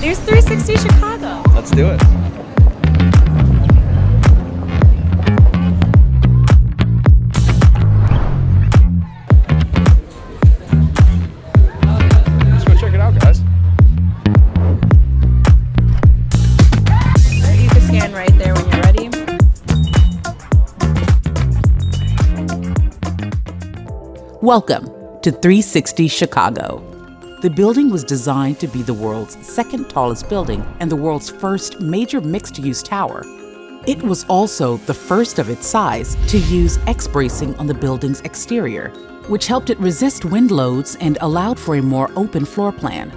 There's 360 Chicago. Let's do it. Let's go check it out, guys. You can scan right there when you're ready. Welcome to 360 Chicago. The building was designed to be the world's second tallest building and the world's first major mixed-use tower. It was also the first of its size to use X-bracing on the building's exterior, which helped it resist wind loads and allowed for a more open floor plan.